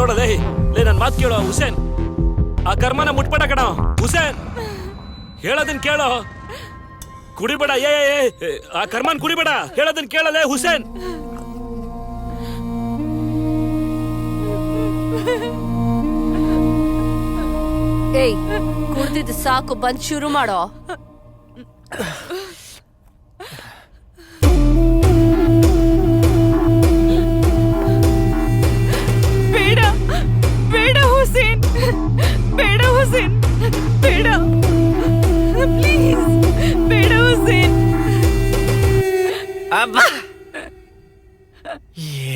ನೋಡಲೇ ಲೇ ನನ್ ಮಾತು ಕೇಳೋ ಹುಸೇನ್. ಆ ಕರ್ಮನ ಮುಟ್ಬೇಡ ಕಣ ಹುಸೇನ್, ಹೇಳೋದನ್ ಕೇಳೋ. ಕುಡಿಬೇಡ, ಆ ಕರ್ಮನ್ ಕುಡಿಬೇಡ, ಹೇಳೋದನ್ ಕೇಳಲೇ ಹುಸೇನ್. ಏಯ್, ಕುಡ್ದಿದ್ದು ಸಾಕು, ಬಂದ್ ಶುರು ಮಾಡೋ. ಬೇಡ ಬೇಡ ಹುಸೇನ್, ಬೇಡ ಹುಸೇನ್, ಬೇಡ ಪ್ಲೀಸ್, ಬೇಡ ಹುಸೇನ್. ಅಮ್ಮ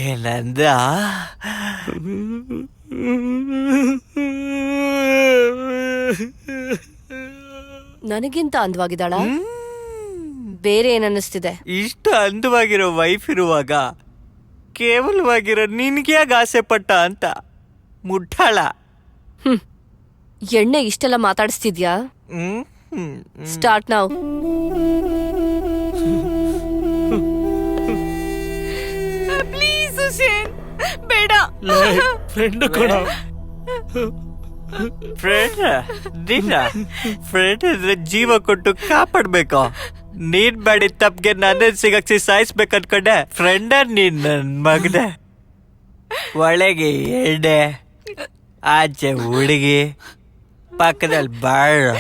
ಏನಂದ? ನನಗಿಂತ ಅಂದವಾಗಿದ್ದಾಳ? ಬೇರೆ ಏನನ್ನಿಸ್ತಿದೆ? ಇಷ್ಟು ಅಂದವಾಗಿರೋ ವೈಫ್ ಇರುವಾಗ ಕೇವಲವಾಗಿರೋ ನಿನ್ಗ್ಯಾಗ ಆಸೆ ಪಟ್ಟ ಅಂತ ಮುಟ್ಟಾಳ. ಎಣ್ಣೆ ಇಷ್ಟೆಲ್ಲ ಮಾತಾಡಿಸ್ತಿದ್ಯಾ? ಸ್ಟಾರ್ಟ್ ನಾವ್. ಪ್ಲೀಸ್ ಹುಸೇನ್, ಬೇಡ. ಫ್ರೆಂಡ್ ಕೊಡ. ಫ್ರೆಂಡ್ ಇದ್ರೆ ಜೀವ ಕೊಟ್ಟು ಕಾಪಾಡ್ಬೇಕು. ನೀನ್ ಮಾಡಿದ ತಪ್ಪಿಗೆ ನನ್ನ ಸಿಗಕ್ಸಿ ಸಾಯಿಸ್ಬೇಕು ಅನ್ಕೊಂಡೆ. ಫ್ರೆಂಡ ನೀನ್ ನನ್ ಮಗದೆ. ಒಳಗೆ ಎಣ್ಣೆ, ಆಚೆ ಹುಡುಗಿ, ಪಕ್ಕದಲ್ಲಿ ಬಾಳ.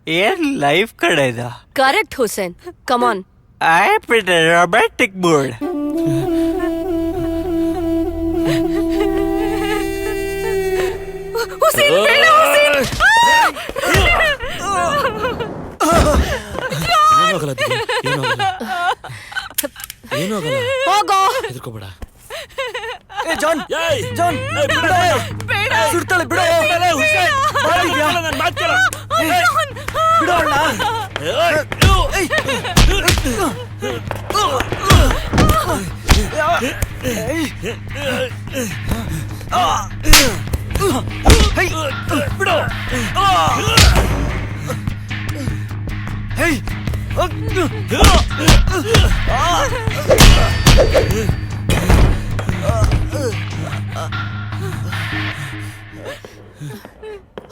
ಏನ್ ಲೈಫ್ ಕಡೆ ಇದು. Correct Hussain, come on. I bit romantic mood. Hussain, ಬೇಡ ಹುಸೇನ್. ಹೋಗೋ. ಹೆದರ್ಕೋಬೇಡ. ಜಾನ್, ಜಾನ್, ಬೇಡ, ಸುಡ್ತಾಳೆ ಬಿಡೋ. ನನ್ ಮಾತು ಕೇಳು. ಬಿಡೋಣ.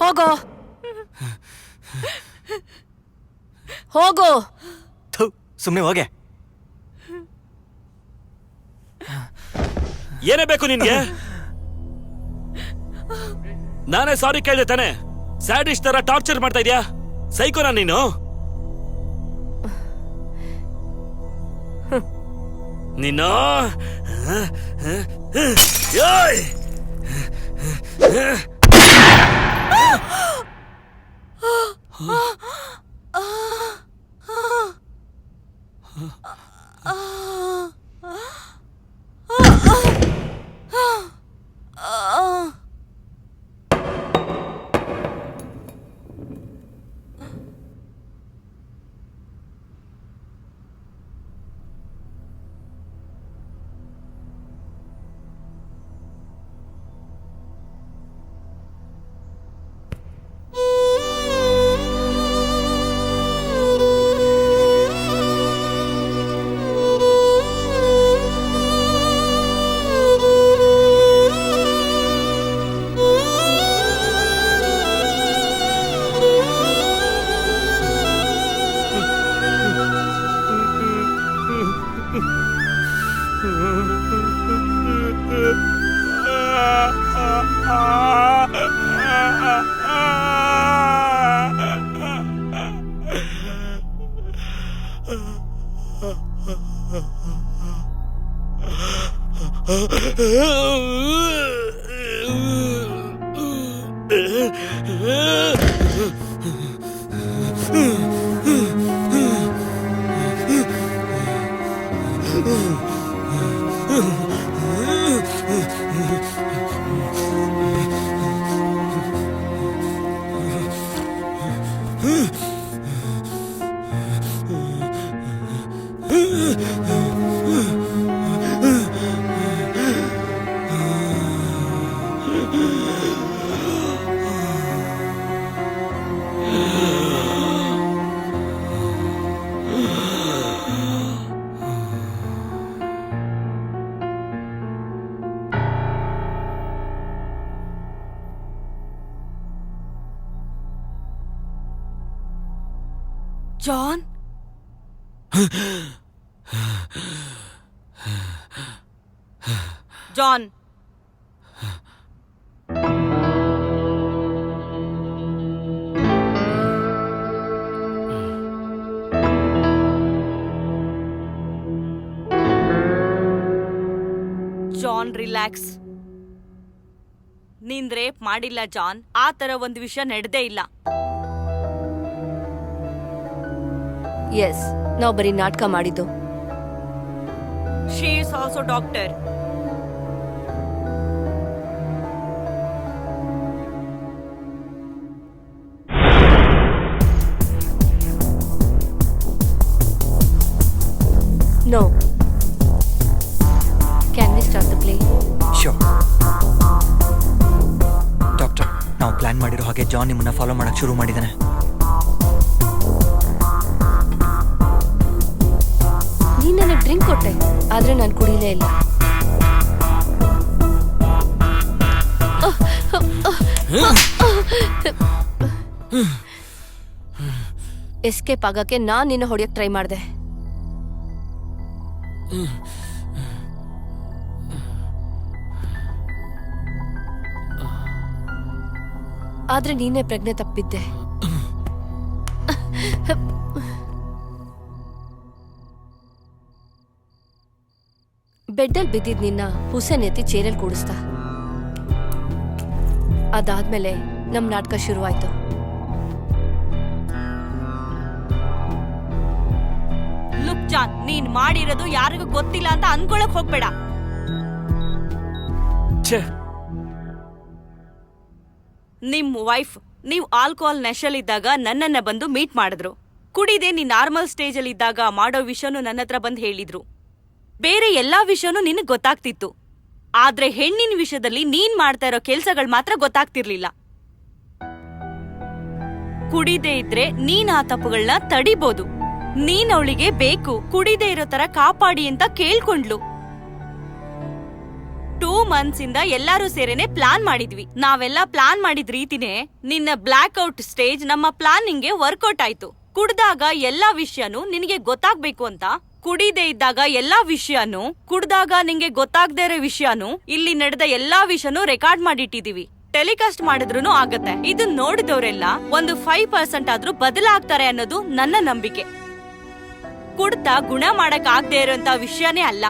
ಹೋಗೋ, ಹೋಗೋ. ಸುಮ್ನೆ ಹೋಗೆ. ಏನೇ ಬೇಕು ನಿನ್ಗೆ? ನಾನೇ ಸಾರಿ ಕೇಳಿದೆ ತಾನೆ? ಸ್ಯಾಡಿಸ್ಟ್ ತರ ಟಾರ್ಚರ್ ಮಾಡ್ತಾ ಇದ್ಯಾ? ಸೈಕೋನಾ ನೀನು? ನೀನು ಜಾನ್ ಜಾನ್ ಜಾನ್ ರಿಲ್ಯಾಕ್ಸ್. ನೀನ್ ರೇಪ್ ಮಾಡಿಲ್ಲ ಜಾನ್. ಆ ತರ ಒಂದು ವಿಷಯ ನಡೆದೇ ಇಲ್ಲ. ಎಸ್, ನಾವು ಬರೀ ನಾಟಕ ಮಾಡಿದ್ದು. She is also doctor. No. Can we start the play? Show doctor, ನಾವು ಪ್ಲಾನ್ ಮಾಡಿರೋ ಹಾಗೆ ಜಾನ್ ನಿಮ್ಮನ್ನ ಫಾಲೋ ಮಾಡಕ್ ಶುರು ಮಾಡಿದಾನೆ. ನೀನ್ ನನಗೆ ಡ್ರಿಂಕ್ ಕೊಟ್ಟೆ, ಆದ್ರೆ ನಾನು ಕುಡಿಲೇ ಇಲ್ಲ. ಎಸ್ಕೇಪ್ ಆಗಕ್ಕೆ ನಾನ್ ನಿನ್ನ ಹೊಡೆಯಕ್ ಟ್ರೈ ಮಾಡ್ದೆ. ಆದ್ರೆ ನೀನೇ ಪ್ರಜ್ಞೆ ತಪ್ಪಿದ್ದೆ. ಬೆಡ್ಡಲ್ಲಿ ಬಿದ್ದಿದ್ ನಿನ್ನ ಹುಸೇನ್ ಎತ್ತಿ ಚೇರಲ್ಲಿ ಕೂಡಿಸ್ದ. ಅದಾದ್ಮೇಲೆ ನಮ್ ನಾಟಕ ಶುರುವಾಯ್ತು. ಲುಕ್ ಜಾನ್, ನೀನ್ ಮಾಡಿರೋದು ಯಾರಿಗೂ ಗೊತ್ತಿಲ್ಲ ಅಂತ ಅನ್ಕೊಳಕ್ ಹೋಗ್ಬೇಡ. ಛೇ, ನಿಮ್ ವೈಫ್ ನೀವ್ ಆಲ್ಕೋಹಾಲ್ ನೆಶಲಿದ್ದಾಗ ನನ್ನನ್ನ ಬಂದು ಮೀಟ್ ಮಾಡಿದ್ರು. ಕುಡಿದೆ ನೀನ್ ನಾರ್ಮಲ್ ಸ್ಟೇಜ್ ಅಲ್ಲಿ ಇದ್ದಾಗ ಮಾಡೋ ವಿಷಯನೂ ನನ್ನ ಹತ್ರ ಬಂದು ಹೇಳಿದ್ರು. ಬೇರೆ ಎಲ್ಲಾ ವಿಷಯನೂ ನಿನಗ್ ಗೊತ್ತಾಗ್ತಿತ್ತು. ಆದ್ರೆ ಹೆಣ್ಣಿನ ವಿಷಯದಲ್ಲಿ ನೀನ್ ಮಾಡ್ತಾ ಇರೋ ಕೆಲ್ಸಗಳು ಮಾತ್ರ ಗೊತ್ತಾಗ್ತಿರ್ಲಿಲ್ಲ. ಕುಡಿದೇ ಇದ್ರೆ ನೀನ್ ಆ ತಪ್ಪುಗಳನ್ನ ತಡಿಬೋದು. ನೀನ್ ಅವಳಿಗೆ ಬೇಕು, ಕುಡಿದೇ ಇರೋ ತರ ಕಾಪಾಡಿ ಅಂತ ಕೇಳ್ಕೊಂಡ್ಲು. 2 months ಇಂದ ಎಲ್ಲಾರು ಸೇರೇನೆ ಪ್ಲಾನ್ ಮಾಡಿದ್ವಿ. ನಾವೆಲ್ಲ ಪ್ಲಾನ್ ಮಾಡಿದ ರೀತಿನೇ ನಿನ್ನ ಬ್ಲಾಕ್ ಔಟ್ ಸ್ಟೇಜ್ ನಮ್ಮ ಪ್ಲಾನಿಂಗ್ಗೆ ವರ್ಕೌಟ್ ಆಯ್ತು. ಕುಡ್ದಾಗ ಎಲ್ಲಾ ವಿಷಯನೂ ನಿನಗೆ ಗೊತ್ತಾಗ್ಬೇಕು ಅಂತ, ಕುಡಿದೇ ಇದ್ದಾಗ ಎಲ್ಲಾ ವಿಷಯನೂ, ಕುಡ್ದಾಗ ನಿಂಗೆ ಗೊತ್ತಾಗದೇ ಇರೋ ವಿಷಯನೂ, ಇಲ್ಲಿ ನಡೆದ ಎಲ್ಲಾ ವಿಷಯನೂ ರೆಕಾರ್ಡ್ ಮಾಡಿಟ್ಟಿದೀವಿ. ಟೆಲಿಕಾಸ್ಟ್ ಮಾಡಿದ್ರೂ ಆಗತ್ತೆ. ಇದನ್ನ ನೋಡಿದವರೆಲ್ಲ ಒಂದು 5% ಆದ್ರೂ ಬದಲಾಗ್ತಾರೆ ಅನ್ನೋದು ನನ್ನ ನಂಬಿಕೆ. ಕುಡ್ತಾ ಗುಣ ಮಾಡಕ್ ಆಗದೆ ಇರೋಂತ ವಿಷಯನೇ ಅಲ್ಲ.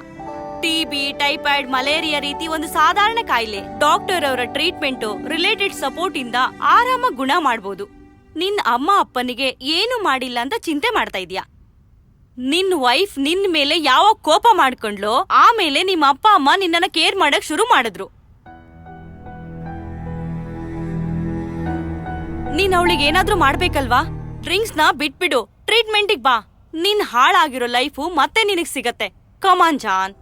ಟಿಬಿ, ಟೈಫಾಯ್ಡ್, ಮಲೇರಿಯಾ ರೀತಿ ಒಂದು ಸಾಧಾರಣ ಕಾಯಿಲೆ ಡಾಕ್ಟರ್ ಅವರ ಟ್ರೀಟ್ಮೆಂಟ್, ರಿಲೇಟೆಡ್ ಸಪೋರ್ಟ್ ಇಂದ ಆರಾಮಾಗಿ ಗುಣ ಮಾಡಬಹುದು. ನಿನ್ ಅಮ್ಮ ಅಪ್ಪನಿಗೆ ಏನು ಮಾಡಿಲ್ಲ ಅಂತ ಚಿಂತೆ ಮಾಡ್ತಾ ಇದೀಯಾ? ನಿನ್ ವೈಫ್ ನಿನ್ ಮೇಲೆ ಯಾವ ಕೋಪ ಮಾಡ್ಕೊಂಡ್ಲೋ ಆಮೇಲೆ ನಿಮ್ಮ ಅಪ್ಪ ಅಮ್ಮ ನಿನ್ನನ್ನ ಕೇರ್ ಮಾಡಕ್ ಶುರು ಮಾಡಿದ್ರು. ನೀನ್ ಅವಳಿಗೆ ಏನಾದ್ರೂ ಮಾಡ್ಬೇಕಲ್ವಾ? ಡ್ರಿಂಕ್ಸ್ ನ ಬಿಟ್ಬಿಡು, ಟ್ರೀಟ್ಮೆಂಟಿಗ್ ಬಾ. ನಿನ್ ಹಾಳಾಗಿರೋ ಲೈಫು ಮತ್ತೆ ನಿನಗ್ ಸಿಗತ್ತೆ. ಕಮಾನ್ ಜಾನ್.